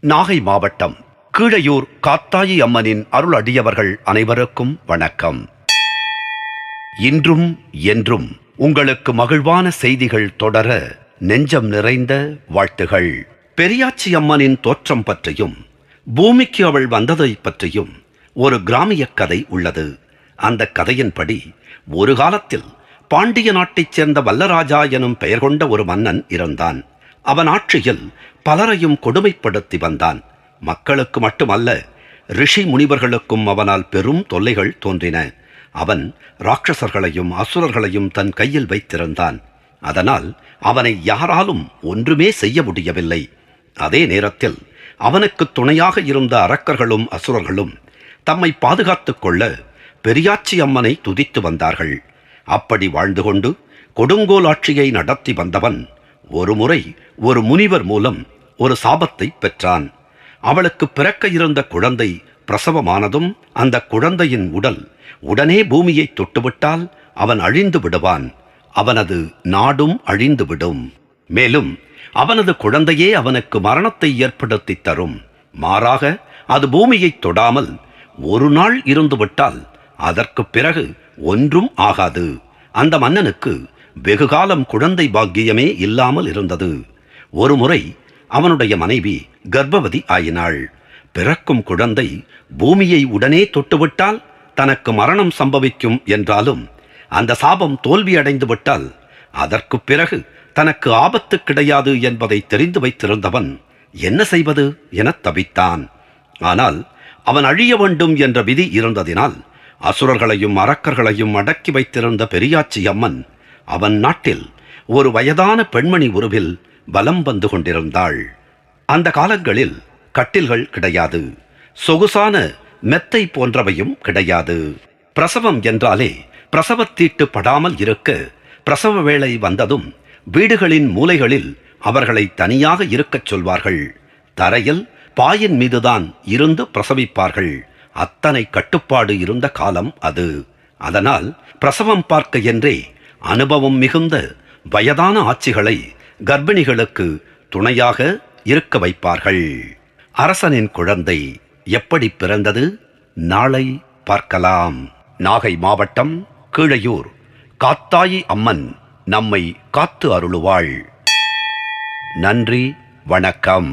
நாகை மாவட்டம் கீழையூர் காத்தாயி அம்மனின் அருள் அடியவர்கள் அனைவருக்கும் வணக்கம். இன்றும் என்றும் உங்களுக்கு மகிழ்வான செய்திகள் தொடர நெஞ்சம் நிறைந்த வாழ்த்துகள். பெரியாச்சி அம்மனின் தோற்றம் பற்றியும் பூமிக்கு அவள் வந்ததை பற்றியும் ஒரு கிராமிய கதை உள்ளது. அந்த கதையின்படி ஒரு காலத்தில் பாண்டிய நாட்டைச் சேர்ந்த வல்லராஜா எனும் பெயர் கொண்ட ஒரு மன்னன் இருந்தான். அவன் ஆட்சியில் பலரையும் கொடுமைப்படுத்தி வந்தான். மக்களுக்கு மட்டுமல்ல, ரிஷி முனிவர்களுக்கும் அவனால் பெரும் தொல்லைகள் தோன்றின. அவன் ராட்சசர்களையும் அசுரர்களையும் தன் கையில் வைத்திருந்தான். அதனால் அவனை யாராலும் ஒன்றுமே செய்ய முடியவில்லை. அதே நேரத்தில் அவனுக்கு துணையாக இருந்த அரக்கர்களும் அசுரர்களும் தம்மை பாதுகாத்துக் கொள்ள பெரியாச்சி அம்மனை துதித்து வந்தார்கள். அப்படி வாழ்ந்து கொண்டு கொடுங்கோல் ஆட்சியை நடத்தி வந்தவன் ஒருமுறை ஒரு முனிவர் மூலம் ஒரு சாபத்தை பெற்றான். அவளுக்கு பிறக்க இருந்த குழந்தை பிரசவமானதும் அந்த குழந்தையின் உடல் உடனே பூமியை தொட்டுவிட்டால் அவன் அழிந்து விடுவான். அவனது நாடும் அழிந்துவிடும். மேலும் அவனது குழந்தையே அவனுக்கு மரணத்தை ஏற்படுத்தி தரும். மாறாக அது பூமியை தொடாமல் ஒரு நாள் இருந்துவிட்டால் அதற்கு பிறகு ஒன்றும் ஆகாது. அந்த மன்னனுக்கு வெகுகாலம் குழந்தை பாக்கியமே இல்லாமல் இருந்தது. ஒருமுறை அவனுடைய மனைவி கர்ப்பவதி ஆயினாள். பிறக்கும் குழந்தை பூமியை உடனே தொட்டுவிட்டால் தனக்கு மரணம் சம்பவிக்கும் என்றாலும் அந்த சாபம் தோல்வியடைந்து விட்டால் அதற்கு பிறகு தனக்கு ஆபத்து கிடையாது என்பதை தெரிந்து வைத்திருந்தவன் என்ன செய்வது என தவித்தான். ஆனால் அவன் அழிய வேண்டும் என்ற விதி இருந்ததினால் அசுரர்களையும் அரக்கர்களையும் அடக்கி வைத்திருந்த பெரியாச்சி அம்மன் அவன் நாட்டில் ஒரு வயதான பெண்மணி உருவில் பலம் வந்து கொண்டிருந்தாள். அந்த காலங்களில் கட்டில்கள் கிடையாது, சொகுசான மெத்தை போன்றவையும் கிடையாது. பிரசவம் என்றாலே பிரசவத்தீட்டு படாமல் இருக்க பிரசவ வேளை வந்ததும் வீடுகளின் மூலைகளில் அவர்களை தனியாக இருக்கச் சொல்வார்கள். தரையில் பாயின் மீதுதான் இருந்து பிரசவிப்பார்கள். அத்தனை கட்டுப்பாடு இருந்த காலம் அது. அதனால் பிரசவம் பார்க்க என்றே அனுபவம் மிகுந்த வயதான ஆட்சிகளை கர்ப்பிணிகளுக்கு துணையாக இருக்க வைப்பார்கள். அரசனின் குழந்தை எப்படி பிறந்தது? நாளை பார்க்கலாம். நாகை மாவட்டம் கீழையூர் காத்தாயி அம்மன் நம்மை காத்து அருளுவாள். நன்றி, வணக்கம்.